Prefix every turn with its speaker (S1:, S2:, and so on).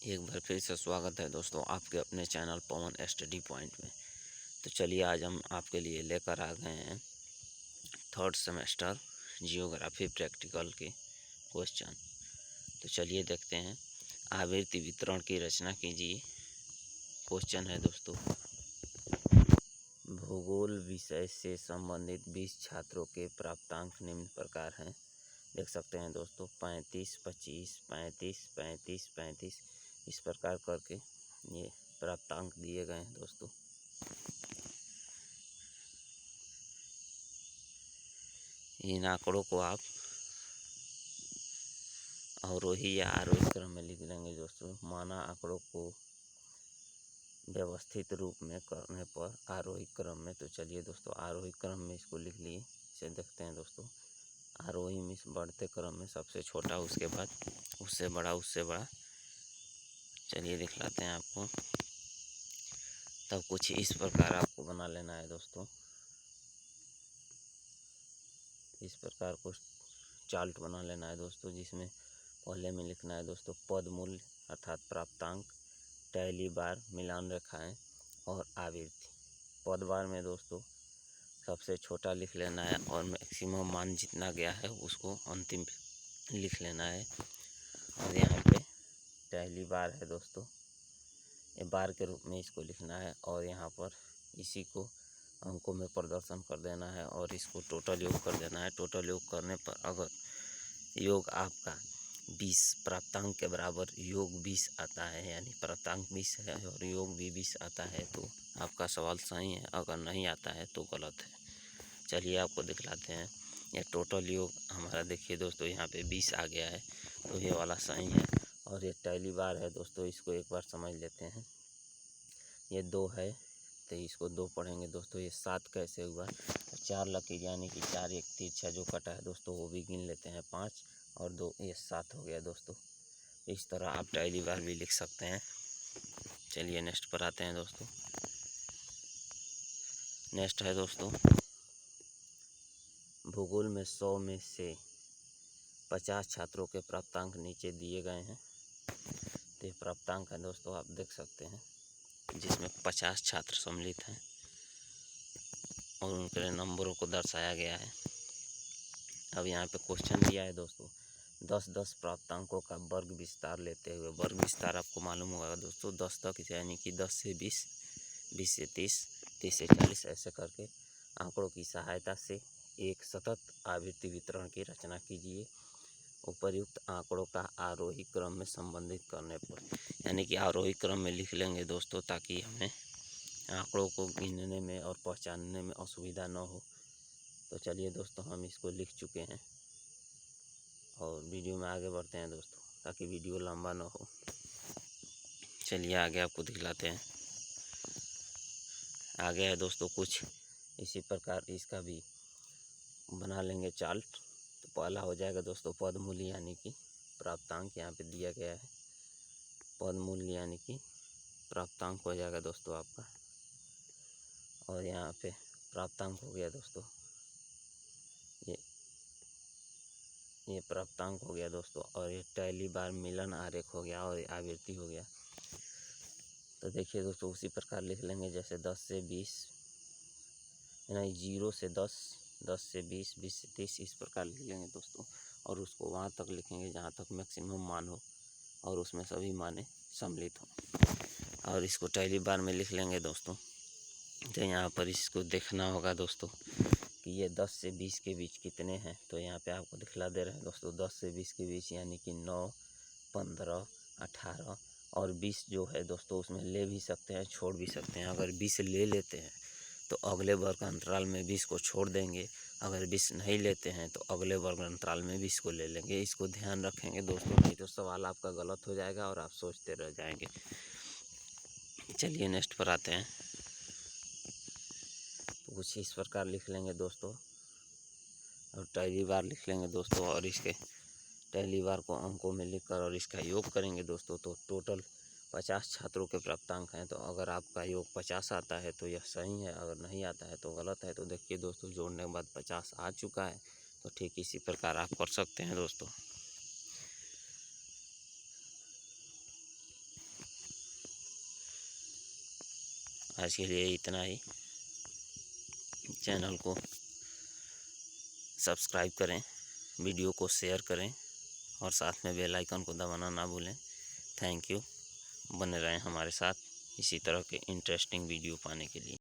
S1: एक बार फिर से स्वागत है दोस्तों आपके अपने चैनल पवन स्टडी पॉइंट में। तो चलिए आज हम आपके लिए लेकर आ गए हैं थर्ड सेमेस्टर जियोग्राफी प्रैक्टिकल के क्वेश्चन। तो चलिए देखते हैं। आवृत्ति वितरण की रचना कीजिए। क्वेश्चन है दोस्तों, भूगोल विषय से संबंधित 20 छात्रों के प्राप्तांक निम्न प्रकार हैं। देख सकते हैं दोस्तों 35, 25, 35, 35, 35 इस प्रकार करके ये प्राप्तांक दिए गए हैं दोस्तों। इन आंकड़ों को आप अवरोही या आरोही क्रम में लिख लेंगे दोस्तों। माना आंकड़ों को व्यवस्थित रूप में करने पर आरोही क्रम में। तो चलिए दोस्तों आरोही क्रम में इसको लिख लिए। इसे देखते हैं दोस्तों, आरोही में बढ़ते क्रम में सबसे छोटा, उसके बाद उससे बड़ा, उससे बड़ा। चलिए दिखलाते हैं आपको। तब कुछ इस प्रकार आपको बना लेना है दोस्तों। इस प्रकार कुछ चार्ट बना लेना है दोस्तों, जिसमें पहले में लिखना है दोस्तों पद मूल्य अर्थात प्राप्तांक, टैली बार, मिलान रेखाएं और आवृत्ति। पद बार में दोस्तों सबसे छोटा लिख लेना है और मैक्सिमम मान जितना गया है उसको अंतिम लिख लेना है। और यहाँ पे टैली बार है दोस्तों, ये बार के रूप में इसको लिखना है और यहाँ पर इसी को अंकों में प्रदर्शन कर देना है और इसको टोटल योग कर देना है। टोटल योग करने पर अगर योग आपका 20 प्राप्तांक के बराबर योग 20 आता है, यानी प्राप्तांक 20 है और योग भी 20 आता है, तो आपका सवाल सही है। अगर नहीं आता है तो गलत है। चलिए आपको दिखलाते हैं। ये टोटल योग हमारा देखिए दोस्तों, यहाँ पे 20 आ गया है, तो ये वाला सही है। और ये टैली बार है दोस्तों, इसको एक बार समझ लेते हैं। ये 2 है तो इसको 2 पढ़ेंगे दोस्तों। ये 7 कैसे हुआ? 4 लकीर यानी कि 4 एक तिरछा जो कटा है दोस्तों वो भी गिन लेते हैं। 5 और 2 ये 7 हो गया दोस्तों। इस तरह आप टैली बार भी लिख सकते हैं। चलिए नेक्स्ट पर आते हैं दोस्तों। नेक्स्ट है दोस्तों, भूगोल में 100 में से 50 छात्रों के प्राप्तांक नीचे दिए गए हैं। तो ये प्राप्तांक है दोस्तों, आप देख सकते हैं, जिसमें 50 छात्र सम्मिलित हैं और उनके नंबरों को दर्शाया गया है। अब यहाँ पे क्वेश्चन दिया है दोस्तों, 10-10 प्राप्तांकों का वर्ग विस्तार लेते हुए। वर्ग विस्तार आपको मालूम होगा दोस्तों 10 तक, यानी कि 10 से 20, 20 से 30, 30 से 40 ऐसे करके आंकड़ों की सहायता से एक सतत आवृत्ति वितरण की रचना कीजिए। उपर्युक्त आंकड़ों का आरोही क्रम में संबंधित करने पर, यानी कि आरोही क्रम में लिख लेंगे दोस्तों, ताकि हमें आंकड़ों को गिनने में और पहचानने में असुविधा न हो। तो चलिए दोस्तों हम इसको लिख चुके हैं और वीडियो में आगे बढ़ते हैं दोस्तों, ताकि वीडियो लंबा ना हो। चलिए आगे आपको दिखलाते हैं। आगे है दोस्तों कुछ इसी प्रकार इसका भी बना लेंगे चार्ट। तो पहला हो जाएगा दोस्तों पद मूल्य यानी कि प्राप्तांक, यहाँ पे दिया गया है पद मूल्य यानी कि प्राप्तांक हो जाएगा दोस्तों आपका। और यहाँ पे प्राप्तांक हो गया दोस्तों, ये प्राप्तांक हो गया दोस्तों। और ये टैली बार मिलन आरेख हो गया और आवृत्ति हो गया। तो देखिए दोस्तों उसी प्रकार लिख लेंगे, जैसे 10 से 20, नहीं 0 से 10, 10 से 20, 20 से 30 इस प्रकार लिख लेंगे दोस्तों। और उसको वहाँ तक लिखेंगे जहाँ तक मैक्सिमम मान हो और उसमें सभी माने सम्मिलित हों। और इसको टैली बार में लिख लेंगे दोस्तों। तो यहाँ पर इसको देखना होगा दोस्तों कि ये 10 से 20 के बीच कितने हैं। तो यहाँ पे आपको दिखला दे रहे हैं दोस्तों 10 से 20 के बीच, यानी कि 9, 15, 18 और 20 जो है दोस्तों उसमें ले भी सकते हैं, छोड़ भी सकते हैं। अगर 20 ले लेते हैं तो अगले वर्ग अंतराल में 20 को छोड़ देंगे। अगर 20 नहीं लेते हैं तो अगले वर्ग अंतराल में 20 को ले लेंगे। इसको ध्यान रखेंगे दोस्तों, नहीं तो सवाल आपका गलत हो जाएगा और आप सोचते रह जाएंगे। चलिए नेक्स्ट पर आते हैं। तो कुछ इस प्रकार लिख लेंगे दोस्तों और टैली बार लिख लेंगे दोस्तों। और इसके टैली बार को अंकों में लिखकर और इसका योग करेंगे दोस्तों। तो टोटल 50 छात्रों के प्राप्तांक हैं। तो अगर आपका योग 50 आता है तो यह सही है, अगर नहीं आता है तो गलत है। तो देखिए दोस्तों जोड़ने के बाद 50 आ चुका है। तो ठीक इसी प्रकार आप कर सकते हैं दोस्तों। आज के लिए इतना ही। चैनल को सब्सक्राइब करें, वीडियो को शेयर करें और साथ में बेल आइकन को दबाना ना भूलें। Thank you. बने रहें हमारे साथ इसी तरह के इंटरेस्टिंग वीडियो पाने के लिए।